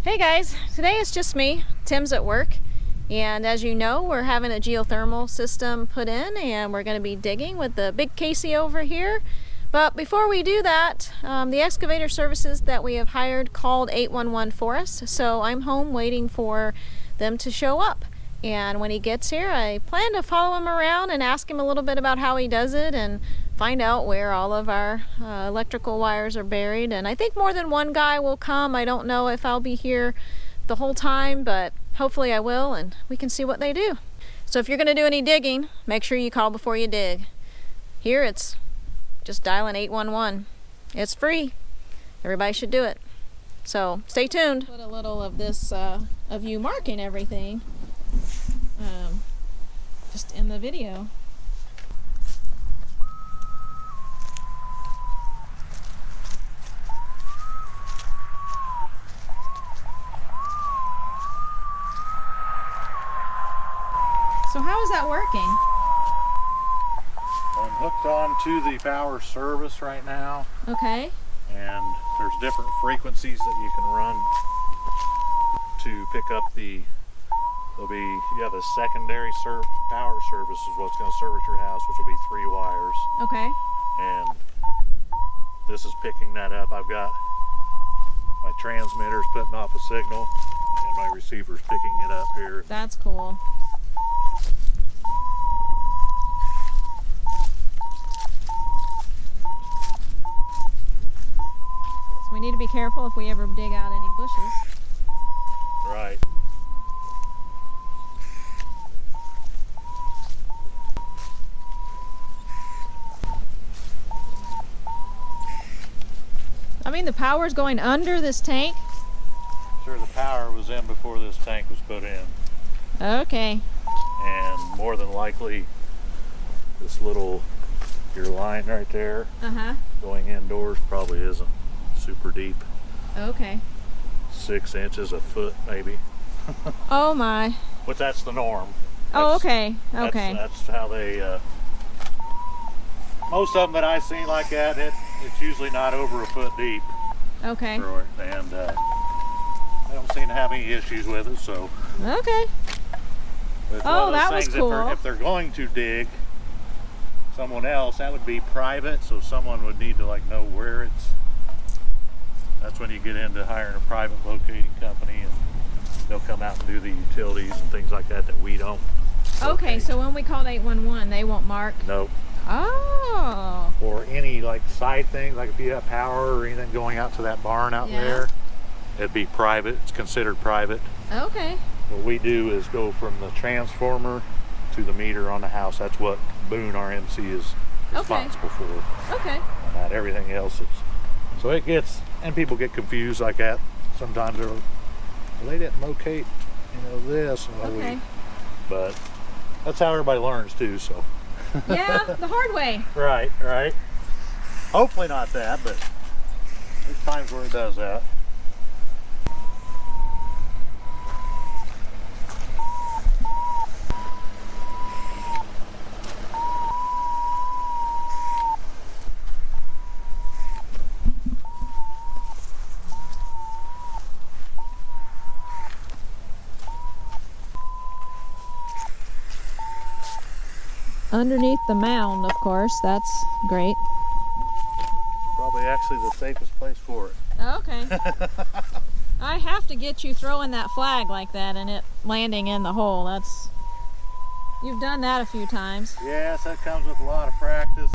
Hey guys, today it's just me. Tim's at work, and as you know, we're having a geothermal system put in and we're going to be digging with the big Casey over here. But before we do that, the excavator services that we have hired called 811 for us, so I'm home waiting for them to show up. And when he gets here, I plan to follow him around and ask him a little bit about how he does it and find out where all of our electrical wires are buried. And I think more than one guy will come. I don't know if I'll be here the whole time, but hopefully I will, and we can see what they do. So if you're going to do any digging, make sure you call before you dig. Here it's just dialing 811. It's free. Everybody should do it. So stay tuned. Put a little of this of you marking everything just in the video. So how is that working? I'm hooked on to the power service right now. Okay. And there's different frequencies that you can run to pick up the, the secondary power service is what's going to service your house, which will be 3 wires. Okay. And this is picking that up. I've got my transmitters putting off a signal and my receiver's picking it up here. That's cool. We need to be careful if we ever dig out any bushes. Right. I mean, the power's going under this tank? Sure, the power was in before this tank was put in. Okay. And more than likely, this little, your line right there, going indoors probably isn't super deep. Okay. 6 inches, a foot maybe. Oh my. But that's the norm. Oh, okay. Okay. That's how they, most of them that I've seen like that, it's usually not over a foot deep. Okay. And I don't seem to have any issues with it, so. Okay. Oh, that was cool. If they're going to dig someone else, that would be private, so someone would need to know where it's. That's when you get into hiring a private locating company, and they'll come out and do the utilities and things like that we don't. Okay, so when we called 811, they won't mark? Nope. Oh. Or any side things, like if you have power or anything going out to that barn out there, it'd be private. It's considered private. Okay. What we do is go from the transformer to the meter on the house. That's what Boone RMC is responsible for. Okay. Not everything else is. So it gets, and people get confused like that. Sometimes they're, well, they didn't locate, this. Okay. But that's how everybody learns too, so. Yeah, the hard way. Right, right. Hopefully not that, but there's times where it does that. Underneath the mound, of course. That's great. Probably actually the safest place for it. Okay. I have to get you throwing that flag like that and it landing in the hole. You've done that a few times. Yes, that comes with a lot of practice.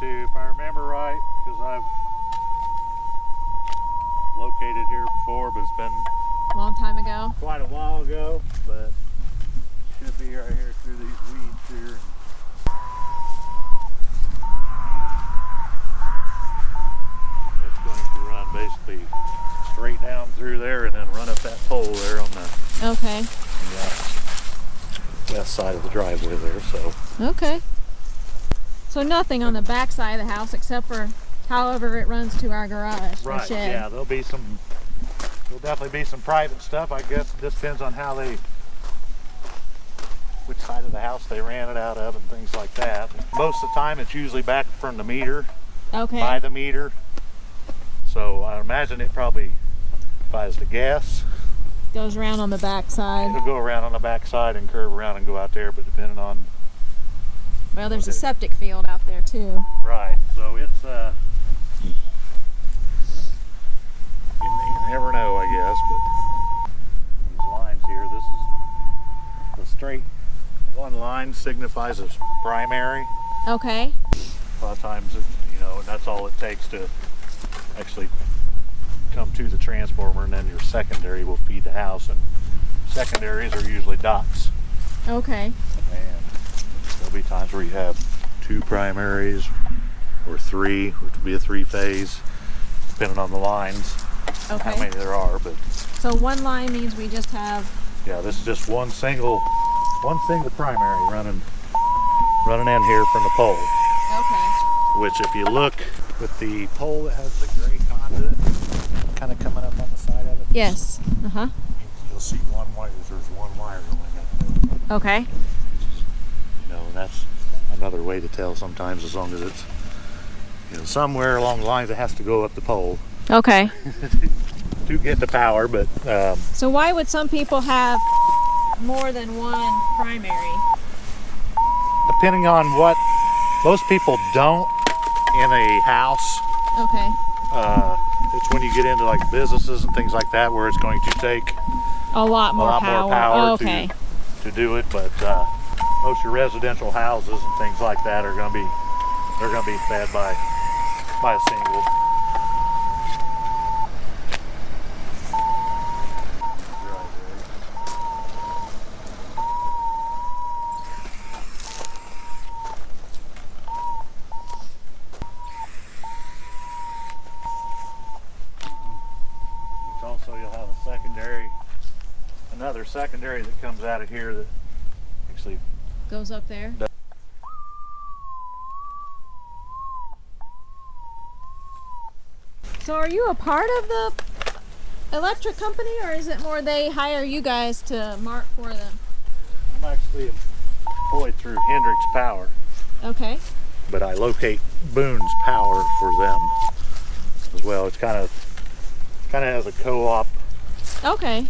If I remember right, because I've located here before, but it's been a long time ago. Quite a while ago, but should be right here through these weeds here. It's going to run basically straight down through there and then run up that pole there on the okay. west side of the driveway there. So okay. So nothing on the back side of the house except for however it runs to our garage or Right, shed. yeah, there'll definitely be some private stuff. I guess it just depends on which side of the house they ran it out of and things like that. Most of the time it's usually back from the meter, Okay. by the meter. So I imagine it probably, if I was to guess, Goes around on the back side. it'll go around on the back side and curve around and go out there, but depending on... Well, there's a septic field out there too. Right, so it's, you never know, I guess, but these lines here, this is the straight one line signifies as primary. Okay. A lot of times, you know, and that's all it takes to actually come to the transformer, and then your secondary will feed the house, and secondaries are usually dots. Okay. And there'll be times where you have 2 primaries or 3, which would be a 3-phase, depending on the lines, how Okay. many there are. But So one line means we just have. yeah, this is just one single primary running in here from the pole. Okay. Which, if you look with the pole that has the gray conduit kind of coming up on the side of it, Yes. Uh-huh. you'll see one wire. There's one wire going up there. Okay. You know, and that's another way to tell sometimes, as long as it's, you know, somewhere along the lines it has to go up the pole Okay. to get the power. But So why would some people have more than one primary? depending on what, most people don't in a house. Okay. It's when you get into like businesses and things like that where it's going to take A lot more power. Okay. to do it. But most of your residential houses and things like that are going to be fed by a single. Also, you'll have another secondary that comes out of here that actually Goes up there. So are you a part of the electric company, or is it more they hire you guys to mark for them? I'm actually employed through Hendrix Power, Okay. but I locate Boone's Power for them as well. It's kind of has a co-op Okay.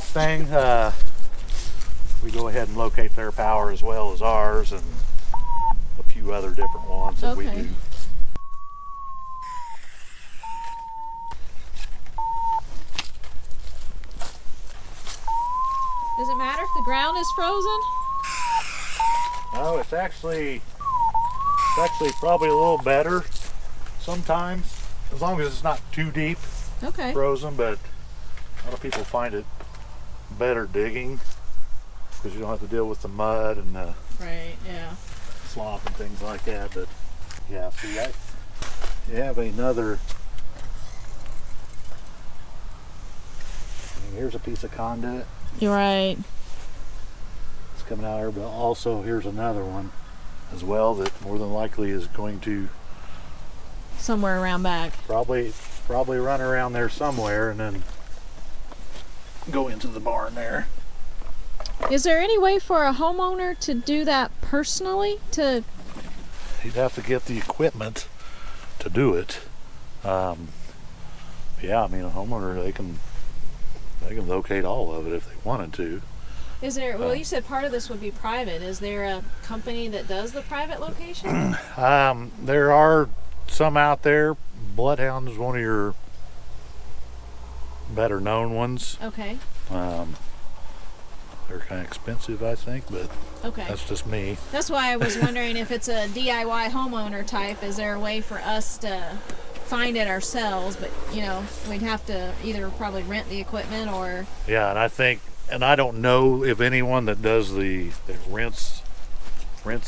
thing. We go ahead and locate their power as well as ours, and a few other different ones that we Okay. do. Does it matter if the ground is frozen? No, it's actually probably a little better sometimes, as long as it's not too deep Okay. frozen. But a lot of people find it better digging because you don't have to deal with the mud and the Right, yeah. slop and things like that. But yeah, see, you have another. Here's a piece of conduit. You're right. It's coming out here, but also here's another one as well that more than likely is going to Somewhere around back. probably run around there somewhere and then go into the barn there. Is there any way for a homeowner to do that personally? To You'd have to get the equipment to do it. Yeah, I mean, a homeowner, they can locate all of it if they wanted to. Is there, well, you said part of this would be private. Is there a company that does the private location? There are some out there. Bloodhound is one of your better known ones. Okay. They're kind of expensive, I think, but Okay. that's just me. That's why I was wondering if it's a DIY homeowner type, is there a way for us to find it ourselves? But, you know, we'd have to either probably rent the equipment or... Yeah, and I don't know if anyone that does that rents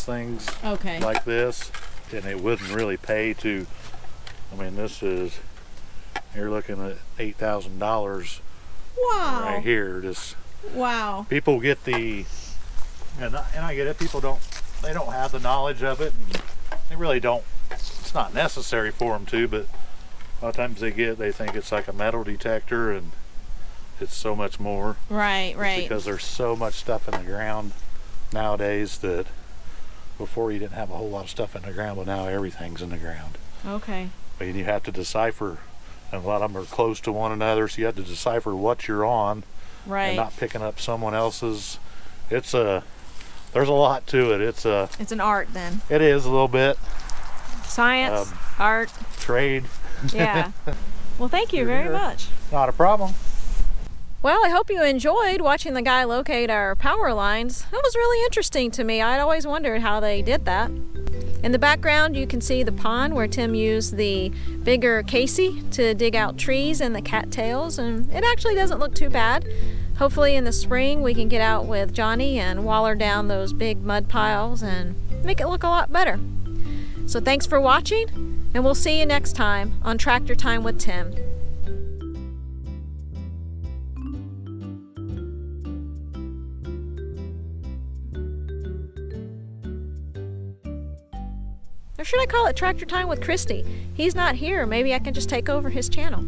things Okay. like this, and it wouldn't really pay to. I mean, you're looking at $8,000 Wow. right here. Just Wow. people get and I get it. People don't have the knowledge of it, and They really don't, it's not necessary for them to, but a lot of times they think it's like a metal detector, and it's so much more. Right, right. Because there's so much stuff in the ground nowadays that before you didn't have a whole lot of stuff in the ground, but now everything's in the ground. Okay. And you have to decipher, and a lot of them are close to one another, so you have to decipher what you're on. Right. And not picking up someone else's. There's a lot to it. It's an art then. It is a little bit. Science, art. Trade. Yeah. Well, thank you very much. Not a problem. Well, I hope you enjoyed watching the guy locate our power lines. That was really interesting to me. I'd always wondered how they did that. In the background, you can see the pond where Tim used the bigger Casey to dig out trees and the cattails, and it actually doesn't look too bad. Hopefully in the spring we can get out with Johnny and waller down those big mud piles and make it look a lot better. So thanks for watching, and we'll see you next time on Tractor Time with Tim. Or should I call it Tractor Time with Christy? He's not here. Maybe I can just take over his channel.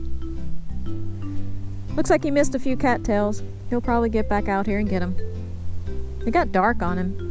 Looks like he missed a few cattails. He'll probably get back out here and get them. It got dark on him.